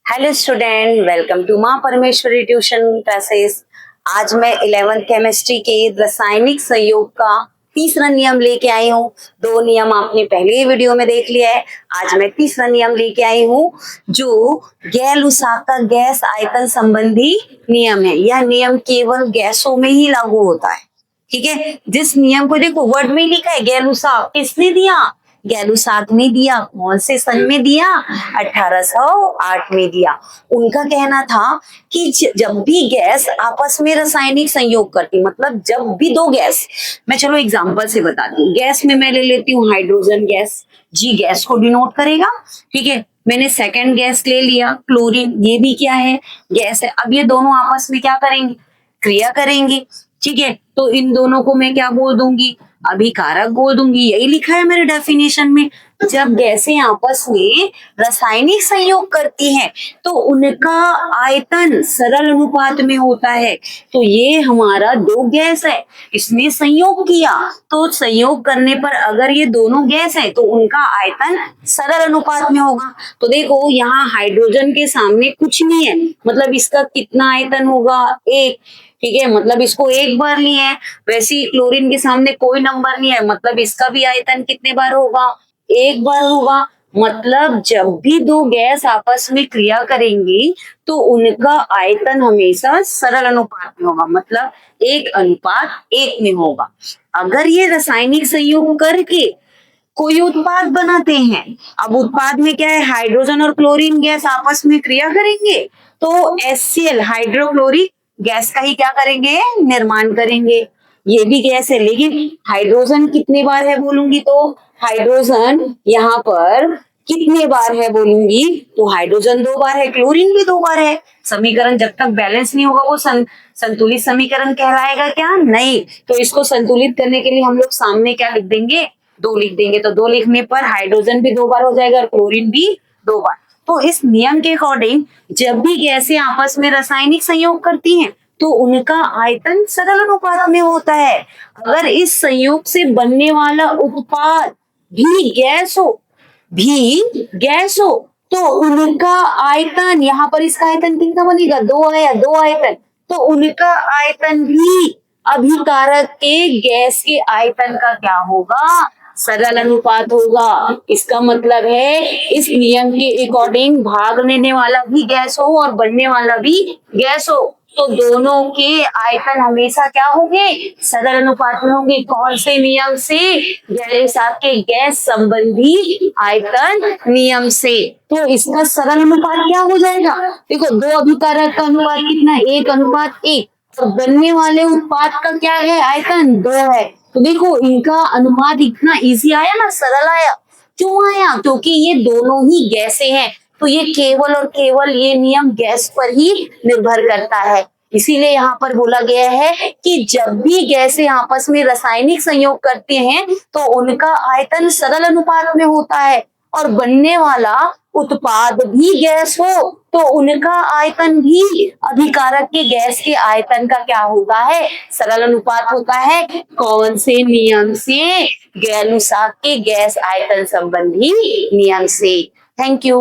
Hello student, welcome to माँ परमेश्वरी tuition classes. आज मैं 11th केमिस्ट्री के रासायनिक संयोग का तीसरा नियम लेके आई हूँ। दो नियम आपने पहले ही वीडियो में देख लिया है। आज मैं तीसरा नियम लेके आई हूँ जो गैर उसाका गैस आयतन संबंधी नियम है। यह नियम केवल गैसों में ही लागू होता है। ठीक है, जिस नियम को देखो वर्ड में लिखा है गैर उसाक, किसने दिया? गैलुसाक ने दिया। कौन से सन में दिया? 1808 में दिया। उनका कहना था कि जब भी गैस आपस में रासायनिक संयोग करती, मतलब जब भी दो गैस, मैं चलो एग्जांपल से बताती हूँ। गैस में मैं ले लेती हूँ हाइड्रोजन गैस, जी गैस को डिनोट करेगा। ठीक है, मैंने सेकंड गैस ले लिया क्लोरीन, ये भी क्या है? गैस है। अब ये दोनों आपस में क्या करेंगे? क्रिया करेंगे। ठीक है, तो इन दोनों को मैं क्या बोल दूंगी? अभिकारक बोल दूंगी। यही लिखा है मेरे डेफिनेशन में। जब गैसें आपस में रासायनिक संयोग करती हैं तो उनका आयतन सरल अनुपात में होता है। तो ये हमारा दो गैस है, इसने संयोग किया, तो संयोग करने पर अगर ये दोनों गैस है तो उनका आयतन सरल अनुपात में होगा। तो देखो यहाँ हाइड्रोजन के सामने कुछ नहीं है, मतलब इसका कितना आयतन होगा? एक। ठीक है, मतलब इसको एक बार लिए है। वैसे ही क्लोरीन के सामने कोई नंबर नहीं है, मतलब इसका भी आयतन कितने बार होगा? एक बार होगा। मतलब जब भी दो गैस आपस में क्रिया करेंगी तो उनका आयतन हमेशा सरल अनुपात में होगा, मतलब 1:1 में होगा। अगर ये रासायनिक संयोग करके कोई उत्पाद बनाते हैं, अब उत्पाद में क्या है? हाइड्रोजन और क्लोरीन गैस आपस में क्रिया करेंगे तो HCl हाइड्रोक्लोरिक गैस का ही क्या करेंगे? निर्माण करेंगे। ये भी गैस है, लेकिन हाइड्रोजन कितने बार है बोलूंगी तो हाइड्रोजन यहाँ पर कितने बार है बोलूंगी तो हाइड्रोजन 2 बार है, क्लोरीन भी 2 बार है। समीकरण जब तक बैलेंस नहीं होगा वो संतुलित समीकरण कहलाएगा क्या? नहीं। तो इसको संतुलित करने के लिए हम लोग सामने क्या लिख देंगे? 2 लिख देंगे। तो 2 लिखने पर हाइड्रोजन भी 2 बार हो जाएगा और क्लोरीन भी 2 बार। तो इस नियम के अकॉर्डिंग जब भी गैसें आपस में रासायनिक संयोग करती हैं तो उनका आयतन सरल अनुपात में होता है। अगर इस संयोग से बनने वाला उत्पाद भी गैस हो तो उनका आयतन, यहाँ पर इसका आयतन कितना बनेगा? 2 आया, 2 आयतन। तो उनका आयतन भी अभिकारक के गैस के आयतन का क्या होगा? सरल अनुपात होगा। इसका मतलब है इस नियम के अकॉर्डिंग भाग लेने वाला भी गैस हो और बनने वाला भी गैस हो तो दोनों के आयतन हमेशा क्या होंगे? सरल अनुपात में होंगे। कौन से नियम से? गैलीसाक के गैस संबंधी आयतन नियम से। तो इसका सरल अनुपात क्या हो जाएगा? देखो, दो अभिकारक का अनुपात कितना? 1:1। तो बनने वाले उत्पाद का क्या है? आयतन 2 है। तो देखो इनका अनुपात इतना इजी आया ना, सरल आया। क्यों आया? क्योंकि ये दोनों ही गैसें हैं। तो ये केवल और केवल ये नियम गैस पर ही निर्भर करता है। इसीलिए यहाँ पर बोला गया है कि जब भी गैसें आपस में रासायनिक संयोग करते हैं तो उनका आयतन सरल अनुपात में होता है और बनने वाला उत्पाद भी गैस हो तो उनका आयतन भी अभिकारक के गैस के आयतन का क्या होता है? सरल अनुपात होता है। कौन से नियम से? गैलुसाक के गैस आयतन संबंधी नियम से। Thank you.